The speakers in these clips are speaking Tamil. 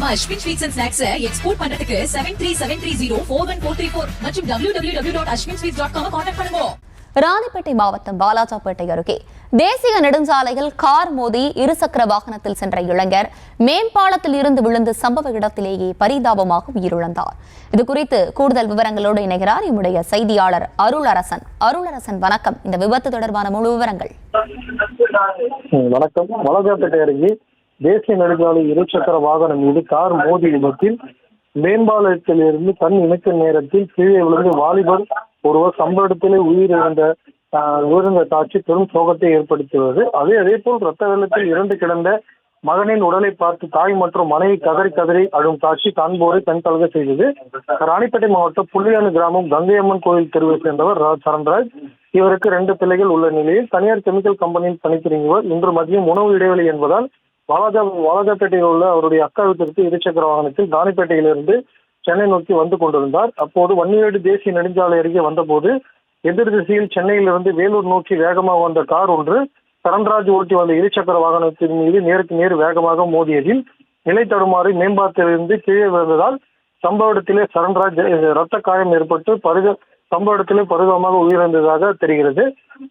நம்ம Ashwin sweets and snacks export பண்றதுக்கு 7373041434 மற்றும் www.ashwinsweets.com கான்டாக்ட் பண்ணுங்க. ராணிப்பேட்டை மாவட்டம் வாலாஜாப்பேட்டை அருகே தேசிய நெடுஞ்சாலையில் கார் மோதி இருசக்கர வாகனத்தில் சென்ற இளைஞர் மேம்பாலத்தில் இருந்து விழுந்து சம்பவ இடத்திலேயே பரிதாபமாக உயிரிழந்தார். இதுகுறித்து கூடுதல் விவரங்களோடு இணைகிறார் நம்முடைய செய்தியாளர் அருளரசன். அருளரசன், வணக்கம். இந்த விபத்து தொடர்பான முழு விவரங்கள். வணக்கம். வாலாஜாப்பேட்டை அருகே தேசிய நெடுஞ்சாலை இருசக்கர வாகனம் மீது கார் மோதி விபத்தில் மேம்பாலத்தில் இருந்து கண் இணைக்கும் நேரத்தில் கீழே விழுந்து வாலிபர் ஒருவர் சம்பவ இடத்திலே உயிரிழந்த காட்சி பெரும் சோகத்தை ஏற்படுத்தியுள்ளது. அதே போல் ரத்த வெள்ளத்தில் இறந்து கிடந்த மகனின் உடலை பார்த்து தாய் மற்றும் மனைவி கதறி அழும் காட்சி காண்போரை கண்கலங்க செய்தது. ராணிப்பேட்டை மாவட்டம் புள்ளியானு கிராமம் கங்கையம்மன் கோயில் தெருவை சேர்ந்தவர் சரண்ராஜ். இவருக்கு 2 பிள்ளைகள் உள்ள நிலையில் தனியார் கெமிக்கல் கம்பெனியில் பணிபுரிந்தவர் இன்று மதியம் உணவு இடைவெளி என்பதால் வாலாஜாப்பேட்டையில் உள்ள அவருடைய அக்கா வீட்டிற்கு இருசக்கர வாகனத்தில் ராணிப்பேட்டையிலிருந்து சென்னை நோக்கி வந்து கொண்டிருந்தார். அப்போது வன்னியேடு தேசிய நெடுஞ்சாலை அருகே வந்தபோது எதிர் திசையில் சென்னையிலிருந்து வேலூர் நோக்கி வேகமாக வந்த கார் ஒன்று சரண்ராஜ் ஓட்டி வந்த இருசக்கர வாகனத்தின் மீது நேருக்கு நேர் வேகமாக மோதியதில் நிலை தடுமாறி மேம்பாலத்திலிருந்து கீழே விழுந்ததால் சம்பவ இடத்திலே சரண்ராஜ் ரத்த காயம் ஏற்பட்டு சம்பவ இடத்திலே பரிதாபமாக உயிரிழந்ததாக தெரிகிறது.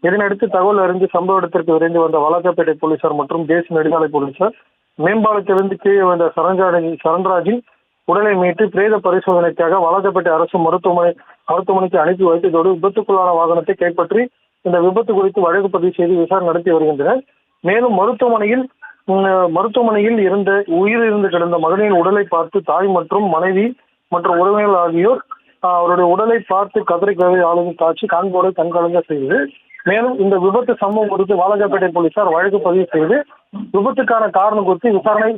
இதனையடுத்து தகவல் அறிந்து சம்பவ இடத்திற்கு விரைந்து வந்த வாலாஜாப்பேட்டை போலீசார் மற்றும் தேசிய நெடுஞ்சாலை போலீசார் மேம்பாலத்திலிருந்து கீழே வந்த சரண்ராஜின் உடலை மீட்டு பிரேத பரிசோதனைக்காக வாலாஜாப்பேட்டை அரசு மருத்துவமனைக்கு அனுப்பி வைத்ததோடு விபத்துக்குள்ளான வாகனத்தை கைப்பற்றி இந்த விபத்து குறித்து வழக்கு பதிவு செய்து விசாரணை நடத்தி வருகின்றனர். மேலும் மருத்துவமனையில் உயிரிழந்து கிடந்த மகனின் உடலை பார்த்து தாய் மற்றும் மனைவி மற்றும் உறவினர்கள் ஆகியோர் அவருடைய உடலை பார்த்து கதறி ஆளும் காட்சி காண்போரை கண்கலங்க செய்தது. மேலும் இந்த விபத்து சம்பவம் குறித்து வாலாஜாப்பேட்டை போலீசார் வழக்கு பதிவு செய்து விபத்துக்கான காரணம் குறித்து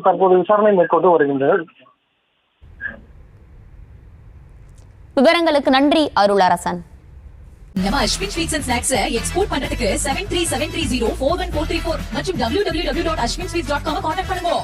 தற்போது விசாரணை மேற்கொண்டு வருகின்றனர். விவரங்களுக்கு நன்றி அருளரசன். நம்ம Ashwin sweets and snacks export பண்றதுக்கு 7373041434 மற்றும் www.ashwinsweets.com கான்டாக்ட் பண்ணுங்க.